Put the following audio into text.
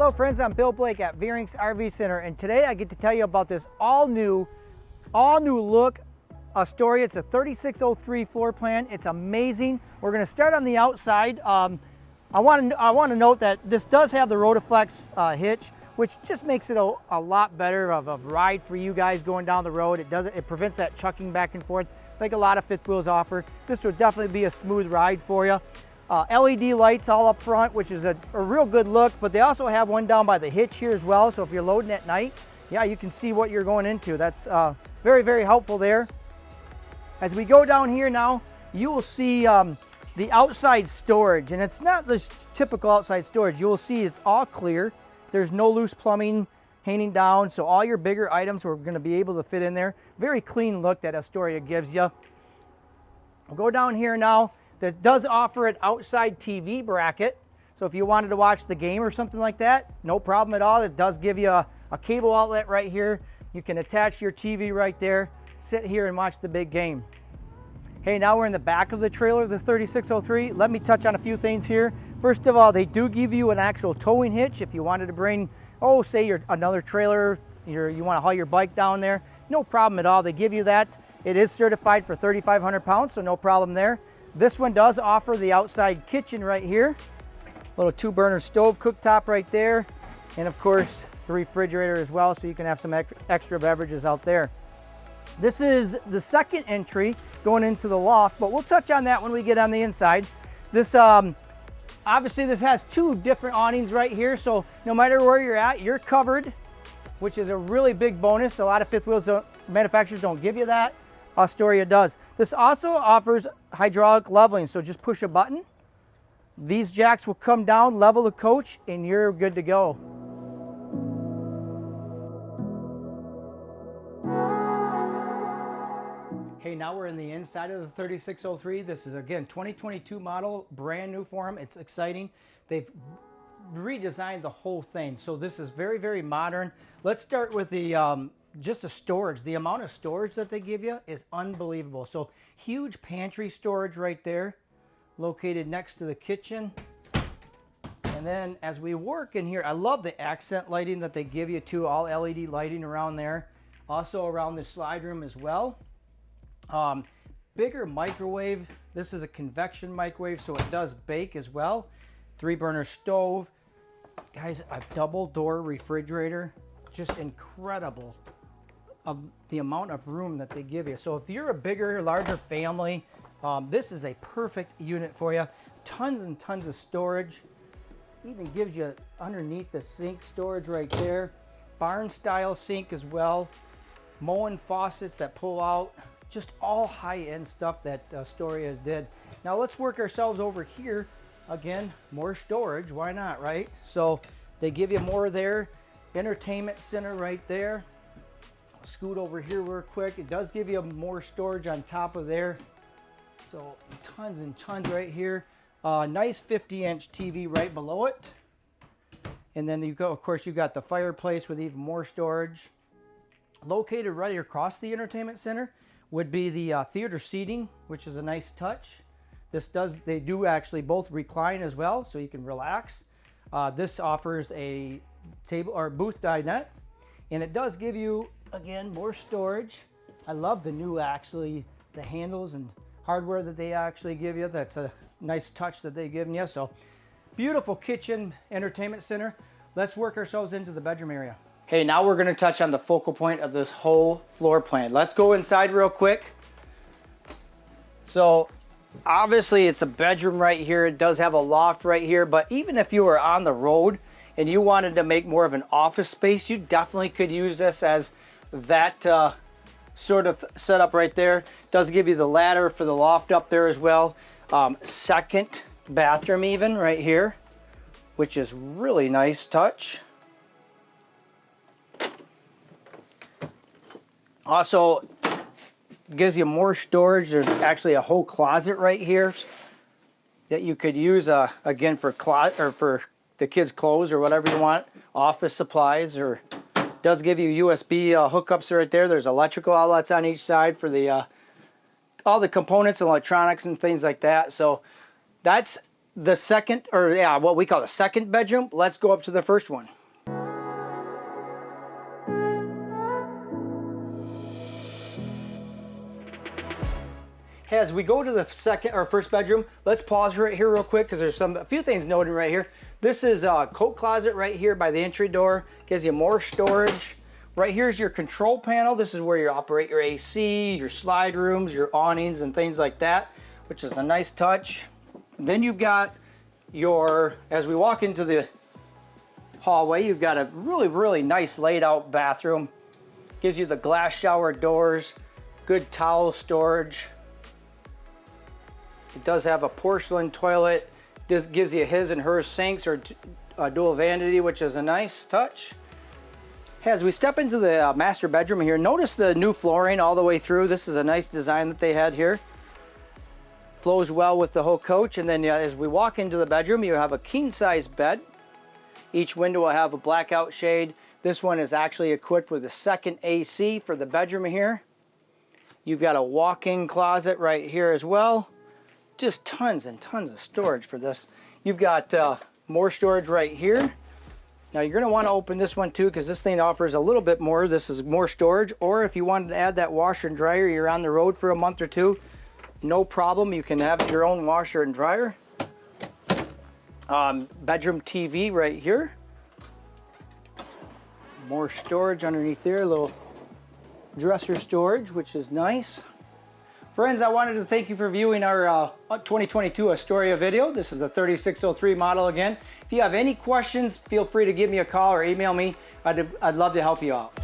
Hello friends, I'm Bill Blake at Veurink's RV Center, and today I get to tell you about this all new look Astoria. It's a 3603 floor plan. It's amazing. We're going to start on the outside. I want to note that this does have the Rotaflex hitch, which just makes it a lot better of a ride for you guys going down the road. It prevents that chucking back and forth like a lot of fifth wheels offer. This would definitely be a smooth ride for you. LED lights all up front, which is a real good look, but they also have one down by the hitch here as well. So if you're loading at night, yeah, you can see what you're going into. That's very, very helpful there. As we go down here now, you will see the outside storage, and it's not this typical outside storage. You will see it's all clear. There's no loose plumbing hanging down, so all your bigger items are going to be able to fit in there. Very clean look that Astoria gives you. We'll go down here now. That does offer an outside TV bracket, so if you wanted to watch the game or something like that, no problem at all. It does give you a cable outlet right here. You can attach your TV right there, sit here and watch the big game. Hey, now we're in the back of the trailer, this 3603. Let me touch on a few things here. First of all, they do give you an actual towing hitch if you wanted to bring, say another trailer, you want to haul your bike down there. No problem at all. They give you that. It is certified for 3,500 pounds, so no problem there. This one does offer the outside kitchen right here. Little 2-burner stove cooktop right there. And of course, the refrigerator as well, so you can have some extra beverages out there. This is the second entry going into the loft, but we'll touch on that when we get on the inside. This, obviously this has two different awnings right here, so no matter where you're at, you're covered, which is a really big bonus. A lot of fifth wheels manufacturers don't give you that. Astoria does. This also offers hydraulic leveling, so just push a button. These jacks will come down, level the coach, and you're good to go. Hey, now we're in the inside of the 3603. This is, again, 2022 model, brand new for them. It's exciting. They've redesigned the whole thing, so this is very, very modern. Let's start with the just the storage. The amount of storage that they give you is unbelievable. So huge pantry storage right there, located next to the kitchen. And then as we work in here, I love the accent lighting that they give you too, all LED lighting around there. Also around the slide room as well. Bigger microwave. This is a convection microwave, so it does bake as well. 3-burner stove. Guys, a double door refrigerator. Just incredible of the amount of room that they give you. So if you're a bigger, larger family, this is a perfect unit for you. Tons and tons of storage. Even gives you underneath the sink storage right there. Barn style sink as well. Moen faucets that pull out. Just all high-end stuff that Astoria did. Now let's work ourselves over here. Again, more storage, why not, right? So they give you more there. Entertainment center right there. Scoot over here real quick. It does give you more storage on top of there. So tons and tons right here. Nice 50-inch TV right below it. And then you go, of course, you got the fireplace with even more storage. Located right across the entertainment center would be the theater seating, which is a nice touch. They do actually both recline as well, so you can relax. This offers a table or booth dinette, and it does give you, again, more storage. I love the new, the handles and hardware that they actually give you. That's a nice touch that they've given you. So beautiful kitchen, entertainment center. Let's work ourselves into the bedroom area. Hey, now we're going to touch on the focal point of this whole floor plan. Let's go inside real quick. So obviously it's a bedroom right here. It does have a loft right here, but even if you were on the road and you wanted to make more of an office space, you definitely could use this as that sort of setup right there. It does give you the ladder for the loft up there as well. Second bathroom even right here, which is really nice touch. Also gives you more storage. There's actually a whole closet right here that you could use again for the kids' clothes or whatever you want, office supplies, or does give you USB hookups right there. There's electrical outlets on each side for the all the components and electronics and things like that. So that's the second, or yeah, what we call the second bedroom. Let's go up to the first one. As we go to the second or first bedroom, let's pause right here real quick because there's a few things noted right here. This is a coat closet right here by the entry door. Gives you more storage. Right here's your control panel. This is where you operate your AC, your slide rooms, your awnings and things like that, which is a nice touch. And then you've got your, as we walk into the hallway, you've got a really nice laid out bathroom. Gives you the glass shower doors, good towel storage. It does have a porcelain toilet. This gives you his and her sinks or dual vanity, which is a nice touch. As we step into the master bedroom here, notice the new flooring all the way through. This is a nice design that they had here. Flows well with the whole coach. And then as we walk into the bedroom, you have a king size bed. Each window will have a blackout shade. This one is actually equipped with a second AC for the bedroom here. You've got a walk-in closet right here as well. Just tons and tons of storage for this. You've got more storage right here. Now you're going to want to open this one too because this thing offers a little bit more. This is more storage, or if you wanted to add that washer and dryer, you're on the road for a month or two, no problem. You can have your own washer and dryer. Bedroom TV right here. More storage underneath there, a little dresser storage, which is nice. Friends, I wanted to thank you for viewing our 2022 Astoria video. This is the 3603 model again. If you have any questions, feel free to give me a call or email me. I'd love to help you out.